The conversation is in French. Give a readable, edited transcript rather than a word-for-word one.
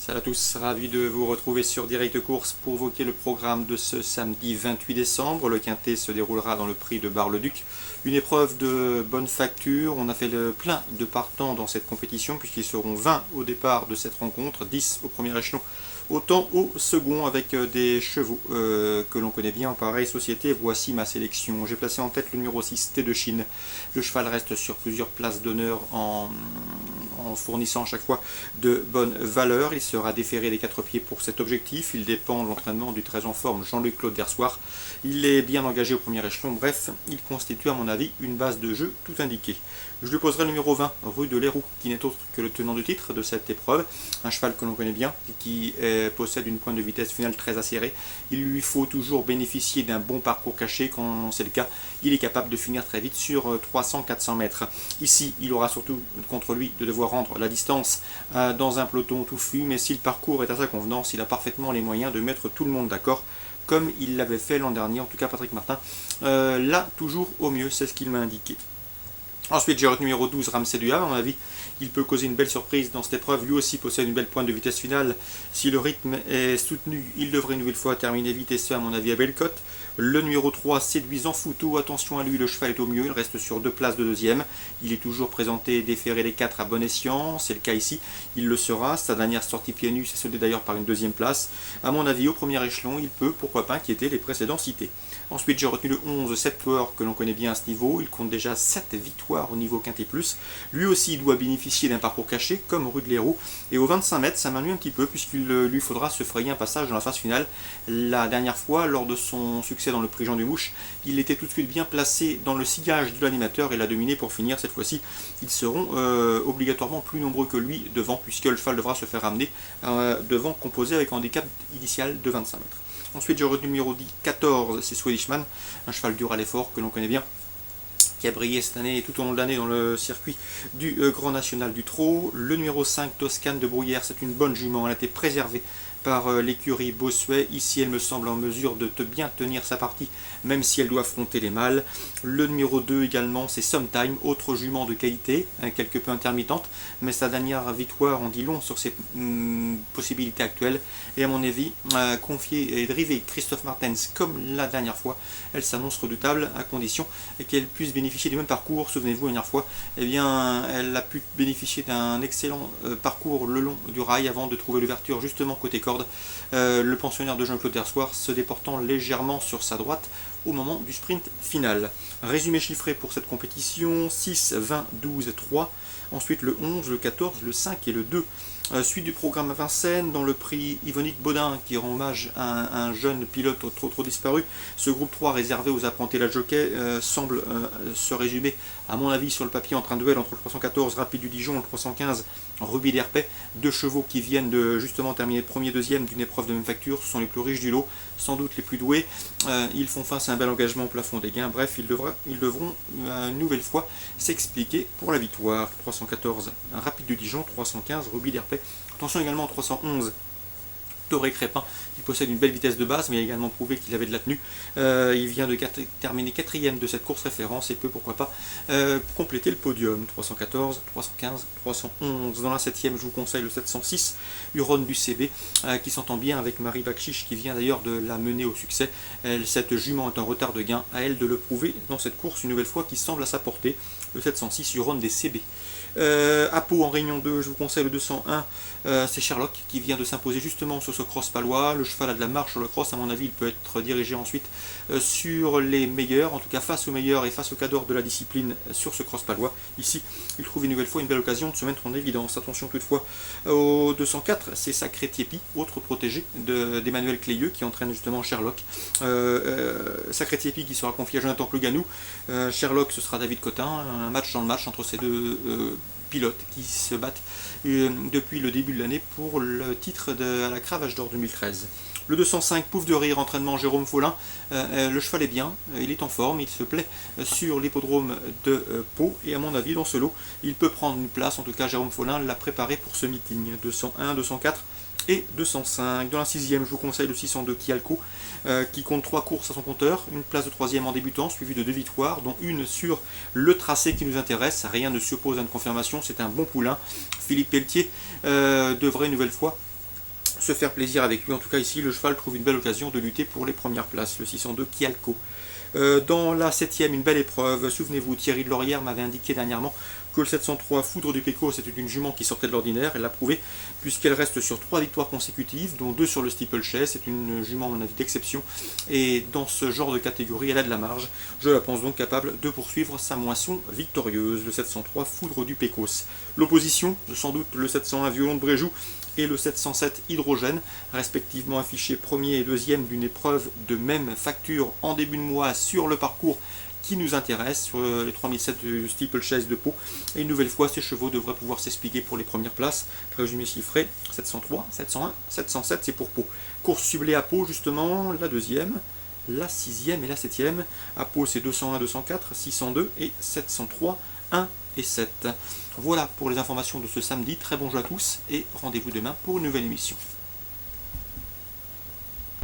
Salut à tous, ravi de vous retrouver sur Direct Course pour évoquer le programme de ce samedi 28 décembre. Le quintet se déroulera dans le prix de Bar-le-Duc. Une épreuve de bonne facture, on a fait le plein de partants dans cette compétition puisqu'ils seront 20 au départ de cette rencontre, 10 au premier échelon, autant au second avec des chevaux que l'on connaît bien en pareille société. Voici ma sélection. J'ai placé en tête le numéro 6, Thé de Chine. Le cheval reste sur plusieurs places d'honneur en fournissant à chaque fois de bonnes valeurs. Il sera déféré des 4 pieds pour cet objectif. Il dépend de l'entraînement du très en forme Jean-Luc Claude Versoir. Il est bien engagé au premier échelon. Bref, il constitue à mon avis une base de jeu tout indiquée. Je lui poserai le numéro 20, Rue de Léroux, qui n'est autre que le tenant du titre de cette épreuve. Un cheval que l'on connaît bien et qui possède une pointe de vitesse finale très acérée. Il lui faut toujours bénéficier d'un bon parcours caché. Quand c'est le cas, il est capable de finir très vite sur 300-400 mètres. Ici, il aura surtout contre lui de devoir rendre la distance dans un peloton touffu, mais si le parcours est à sa convenance, il a parfaitement les moyens de mettre tout le monde d'accord, comme il l'avait fait l'an dernier, en tout cas Patrick Martin, là toujours au mieux, c'est ce qu'il m'a indiqué. Ensuite, j'ai retenu numéro 12, Ramsey du Havre. À mon avis, il peut causer une belle surprise dans cette épreuve. Lui aussi possède une belle pointe de vitesse finale. Si le rythme est soutenu, il devrait une nouvelle fois terminer vite et ce, à mon avis, à belle cote. Le numéro 3, Séduisant Foutou. Attention à lui, le cheval est au mieux. Il reste sur 2 places de deuxième. Il est toujours présenté déféré les 4 à bon escient. C'est le cas ici. Il le sera. Sa dernière sortie pieds nus s'est soldée d'ailleurs par une deuxième place. À mon avis, au premier échelon, il peut, pourquoi pas, inquiéter les précédents cités. Ensuite, j'ai retenu le 11, Set Power, que l'on connaît bien à ce niveau. Il compte déjà 7 victoires au niveau Quintet Plus. Lui aussi, il doit bénéficier d'un parcours caché, comme Rue de Léroux. Et au 25 mètres, ça m'ennuie un petit peu, puisqu'il lui faudra se frayer un passage dans la phase finale. La dernière fois, lors de son succès dans le prix Jean Dumouche, il était tout de suite bien placé dans le sillage de l'animateur et l'a dominé pour finir. Cette fois-ci, ils seront obligatoirement plus nombreux que lui devant, puisque le cheval devra se faire ramener devant, composé avec un handicap initial de 25 mètres. Ensuite, j'ai retenu le numéro 10, 14, c'est Swedishman, un cheval dur à l'effort que l'on connaît bien, qui a brillé cette année et tout au long de l'année dans le circuit du Grand National du Trot. Le numéro 5, Toscane de Bruyères, c'est une bonne jument, elle a été préservée par l'écurie Bossuet. Ici, elle me semble en mesure de bien tenir sa partie, même si elle doit affronter les mâles. Le numéro 2 également, c'est Sometime, autre jument de qualité, quelque peu intermittente, mais sa dernière victoire en dit long sur ses possibilités actuelles. Et à mon avis, confier et driver Christophe Martens comme la dernière fois, elle s'annonce redoutable à condition qu'elle puisse bénéficier du même parcours. Souvenez-vous, la dernière fois, eh bien, elle a pu bénéficier d'un excellent parcours le long du rail avant de trouver l'ouverture justement côté corde. Le pensionnaire de Jean-Claude Versoir se déportant légèrement sur sa droite au moment du sprint final. Résumé chiffré pour cette compétition, 6, 20, 12, 3. Ensuite le 11, le 14, le 5 et le 2. Suite du programme à Vincennes, dans le prix Yvonique Baudin, qui rend hommage à un jeune pilote trop disparu. Ce groupe 3 réservé aux apprentis la jockey semble se résumer, à mon avis, sur le papier entre un duel entre le 314 Rapide du Dijon et le 315 Rubis d'Herpais. 2 chevaux qui viennent de justement terminer premier-deuxième d'une épreuve de même facture. Ce sont les plus riches du lot, sans doute les plus doués. Ils font face à un bel engagement au plafond des gains. Bref, ils devront une nouvelle fois s'expliquer pour la victoire. 314 Rapide du Dijon, 315 Rubis d'Herpais. Attention également au 311 Toré Crépin, qui possède une belle vitesse de base, mais a également prouvé qu'il avait de la tenue. Il vient de terminer 4ème de cette course référence et peut, pourquoi pas, compléter le podium. 314, 315, 311. Dans la 7ème, je vous conseille le 706, Huron du CB, qui s'entend bien avec Marie Bakchiche, qui vient d'ailleurs de la mener au succès. Cette jument est en retard de gain, à elle de le prouver dans cette course, une nouvelle fois, qui semble à sa portée. Le 706, Huron des CB. À Pau en Réunion 2, je vous conseille le 201, c'est Sherlock qui vient de s'imposer justement sur ce cross palois. Le cheval a de la marche sur le cross, à mon avis il peut être dirigé ensuite sur les meilleurs, en tout cas face aux meilleurs et face au cadre de la discipline sur ce cross palois. Ici, il trouve une nouvelle fois une belle occasion de se mettre en évidence. Attention toutefois au 204, c'est Sacré Tiépi, autre protégé d'Emmanuel Clayeux qui entraîne justement Sherlock. Sacré Tiépi qui sera confié à Jonathan Plouganou. Sherlock, ce sera David Cotin, un match dans le match entre ces deux pilotes qui se battent depuis le début de l'année pour le titre à la Cravache d'Or 2013. Le 205, Pouf de rire, entraînement Jérôme Follin. Le cheval est bien, il est en forme, il se plaît sur l'hippodrome de Pau. Et à mon avis, dans ce lot, il peut prendre une place. En tout cas, Jérôme Follin l'a préparé pour ce meeting. 201, 204 et 205. Dans la 6ème, je vous conseille le 602 Kialco, qui compte 3 courses à son compteur. Une place de 3ème en débutant, suivie de 2 victoires, dont une sur le tracé qui nous intéresse. Rien ne s'y oppose à une confirmation, c'est un bon poulain. Philippe Pelletier devrait une nouvelle fois se faire plaisir avec lui. En tout cas ici, le cheval trouve une belle occasion de lutter pour les premières places, le 602 Kialco. Dans la 7e, une belle épreuve. Souvenez-vous, Thierry de Laurière m'avait indiqué dernièrement que le 703 Foudre du Péco, c'était une jument qui sortait de l'ordinaire. Elle l'a prouvé puisqu'elle reste sur 3 victoires consécutives, dont 2 sur le steeplechase. C'est une jument, à mon avis, d'exception. Et dans ce genre de catégorie, elle a de la marge. Je la pense donc capable de poursuivre sa moisson victorieuse, le 703 Foudre du Pécos. L'opposition, sans doute le 701 Violon de Bréjou et le 707 Hydrogène, respectivement affichés premier et deuxième d'une épreuve de même facture en début de mois sur le parcours qui nous intéresse, sur les 3007 du steeplechase de Pau. Et une nouvelle fois, ces chevaux devraient pouvoir s'expliquer pour les premières places. Résumé chiffré, 703, 701, 707, c'est pour Pau. Course ciblée à Pau, justement, la deuxième, la 6e et la 7e. À Pau, c'est 201, 204, 602 et 703, 1 et 7. Voilà pour les informations de ce samedi. Très bon jeu à tous et rendez-vous demain pour une nouvelle émission.